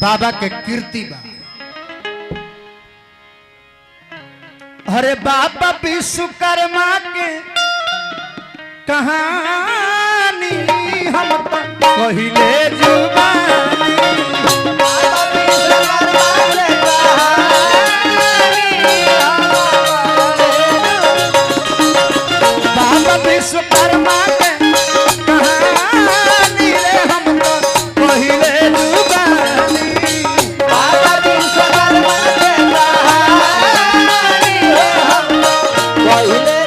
बाबा के कीर्ति बा। अरे बाबा विश्वकर्मा के कहानी हम तो पहिले जुबानी। बाबा विश्वकर्मा के कहानी रे हम तो पहिले जुबानी। बाबा विश्वकर्मा के कहानी रे हम तो पहिले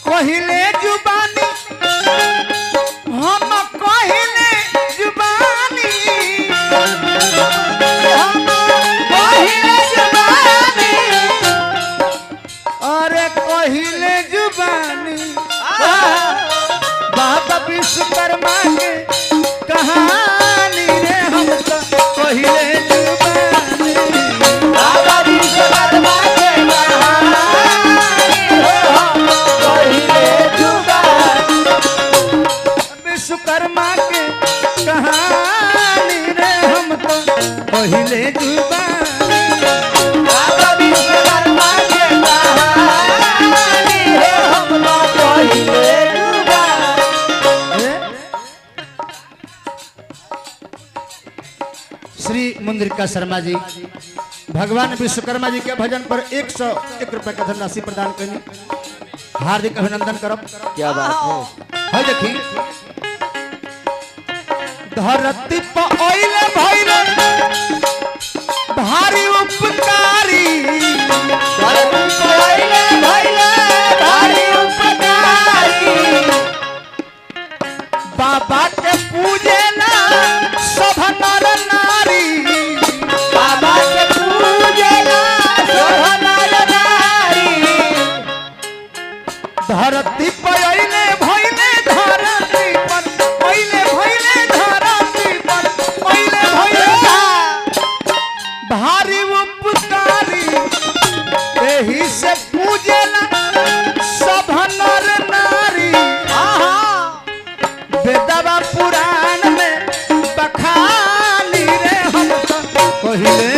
पहिले जुबानी हम पहिले जुबानी। हम पहिले जुबानी अरे पहिले जुबानी। बाबा विश्वकर्मा के कहानी रे हम तो पहिले जुबानी। बाबा विश्वकर्मा के विश्वकर्मा के कहानी रे हम तो पहिले जुबानी। बाबा विश्वकर्मा के कहानी रे हम तो पहिले जुबानी। श्री मुंद्रिका शर्मा जी भगवान विश्वकर्मा जी के भजन पर 101 रुपए का धनराशि प्रदान करनी हार्दिक अभिनंदन करब। क्या बात है देखी धरती पर ओइले भइले भारी उपकारी। धरती पर ओइले भइले भारी उपकारी। बाबा के पूजे ना सब नर नारी। बाबा के पूजे ना सब नर नारी। धरती पर ओइले भइले धरती पर ओइले भइले धरती पर ओइले भइले भारी उपकारी। एही से पूजेला सब नर नारी। वेदवा पुराण में बखानी रे हम तो पहिले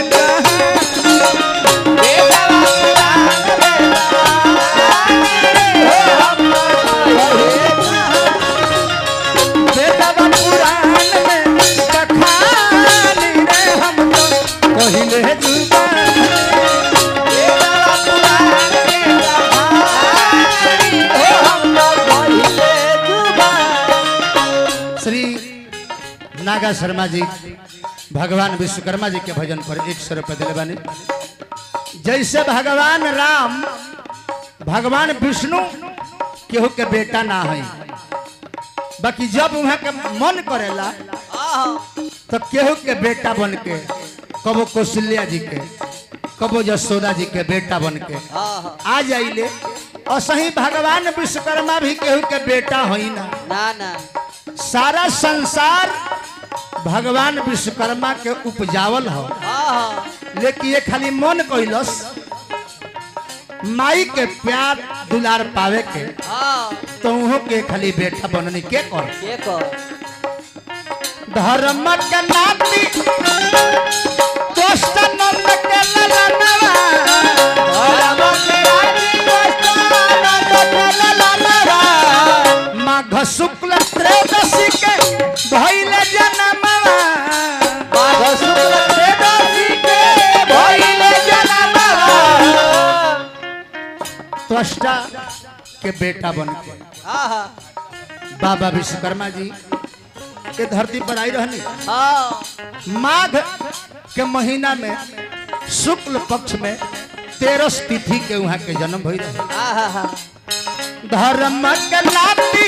नागा शर्मा जी भगवान विश्वकर्मा जी के भजन पर 100 रुपए दिले बानी। जैसे भगवान राम भगवान विष्णु केहू के बेटा ना है, बाकी जब वहाँ के मन करेला तो केहू के बेटा बन के कबो कौशल्या जी के कबो यशोदा जी के बेटा बन के आ जाइले। और सही भगवान विश्वकर्मा भी केहू के बेटा होई ना। सारा संसार भगवान विश्वकर्मा के उपजावल हो, लेकिन ये खाली मन कैलस माई के प्यार दुलार पावे के तो के खाली बेटा बननी के कर धर्म के नाती दोस्त नंद के ललनवा। धर्म के नाती दोस्त नंद के ललनवा। माघ शुक्ल त्रयोदशी के भइले जन्मवा। माघ शुक्ल त्रयोदशी के भइले जन्मवा। त्वष्टा के बेटा बन के बाबा विश्वकर्मा जी के धरती पर आई रहनी। माघ के महीना में शुक्ल पक्ष में 13 तिथि के वहाँ के जन्म भई रहे। धर्म के नाती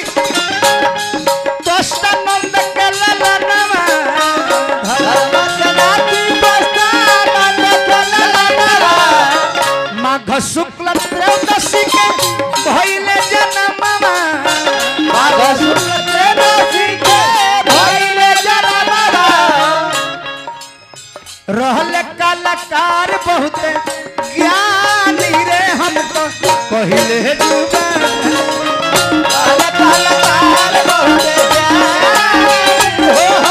त्वष्टा नंद के ललनवा। धर्म के नाती त्वष्टा नंद के ललनवा। माघ शुक्ल त्रयोदशी के भइले जन्मवा। माघ शुक्ल त्रयोदशी के भइले जन्मवा। रहले कलाकार बहुत ज्ञानी रे हम तो पहिले जुबानी। कलाकार बहुत ज्ञानी हो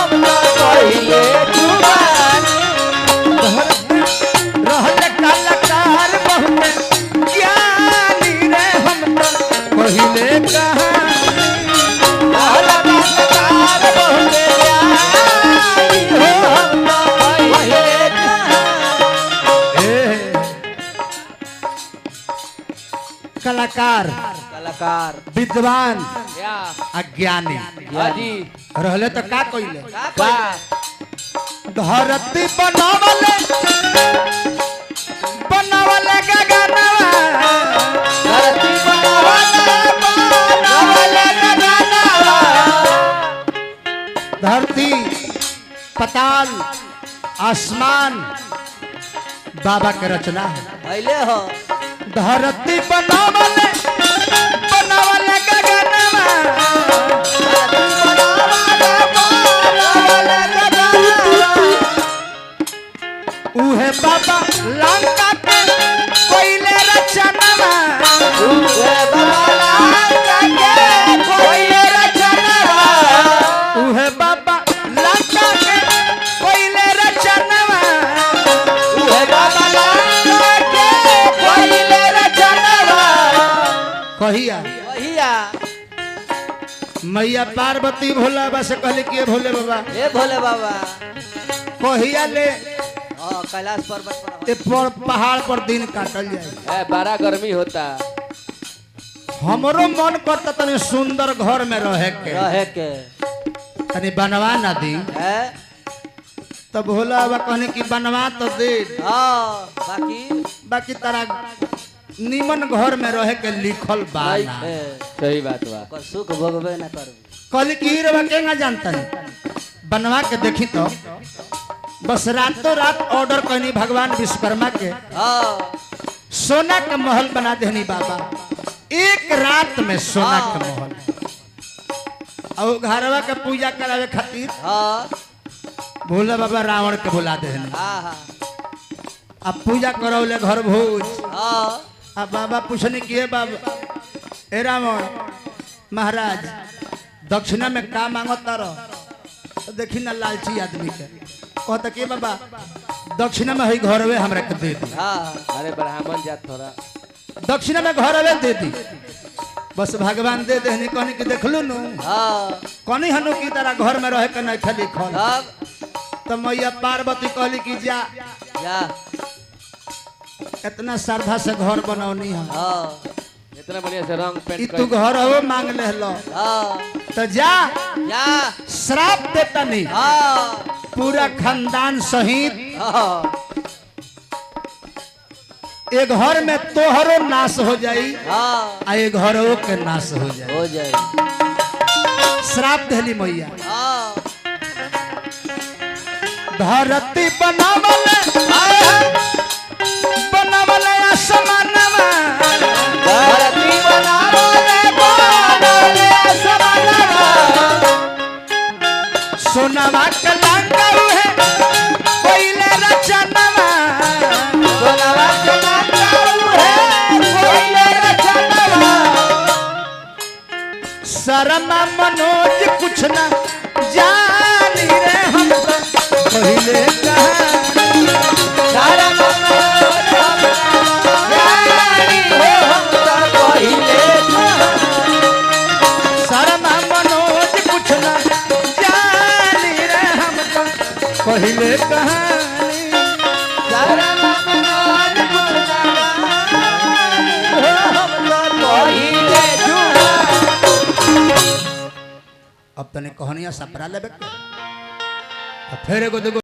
कलाकार कलाकार विद्वान या अज्ञानी हाजी रहले तो का कइले का धरती बनावले बनावले गगनवा धरती बनावले गगनवा धरती पताल आसमान बाबा के रचना है पहले हो धरती बनावले बनावले गगनवा उहे बाबा लंका के कोइले रचनवा उहे बाबा लंका के कोइले रचनवा उहे बाबा लंका के कोइले रचनवा उहे बाबा लंका के कोइले रचनवा कहिया वहिया मैया पार्वती भोला बाबा से कहले कि ये भोले बाबा ए भोले बाबा कहिया ले हां कैलाश पर्वत पर ए पहाड़ पर दिन काटल जाए बड़ा गर्मी होता हमरो मन करता तनी सुंदर घर में रहे के तनी बनवा ना दी है तो भोला बाबा कहने की बनवा तो दे हां बाकी तारा निमन घर में रहे के लिखल बा ना सही बात बा ओकर सुख भोगबे ना करबी कहले की हीरो केना जानता नहीं बनवा के देखी तो बस रातों रात ऑर्डर करनी भगवान विश्वकर्मा के हां सोना का महल बना देनी बाबा एक रात में सोना का महल और घरवा के पूजा करावे खातिर हां भोला बाबा रावण के बुला देनी हां अब पूजा करौले घर भोज हां अब बाबा पूछने किए बाबा ए रावण महाराज दक्षिणा में का मांगता रहो तो देखी ना लालची आदमी के कहता कि बाबा दक्षिणा में है घरवे हमरा के दे दी हां अरे ब्राह्मण जात थोड़ा दक्षिणा में घरवे दे दी बस भगवान दे देनी कहनी कि देखलू नु हां कहनी हनु की तरह घर में रहे के नहीं खाली खल अब तो मैया पार्वती कहली कि जा या इतना श्रद्धा से घर बनौनी है हां इतना बढ़िया से रंग ई पेंट तू घर हो मांग ले लो हां तो जा या श्राप देता नहीं हां पूरा खानदान सहित हां एक घर में तोहरो नाश हो जाई हां आ एक घरों के नाश हो जाए हो जाए श्राप देली मैया हां धरती बनावले बनावले आसमानवा धरती बनावले समानवा सोनावा के लंका है कोइले रचनवा सोनावा के लंका है कोइले रचनवा शर्मा मनोज कुछ ना जानी रे हम तो पहले कहानी सारा जानी हो हम तो पहिले शर्मा मनोज कुछ ना जानी रे हम तो पहले कहानी सारा मनोज पुरना हो हम तो पहिले जुड़ा अब तने कहानियां सपरा लेबे फिर एगो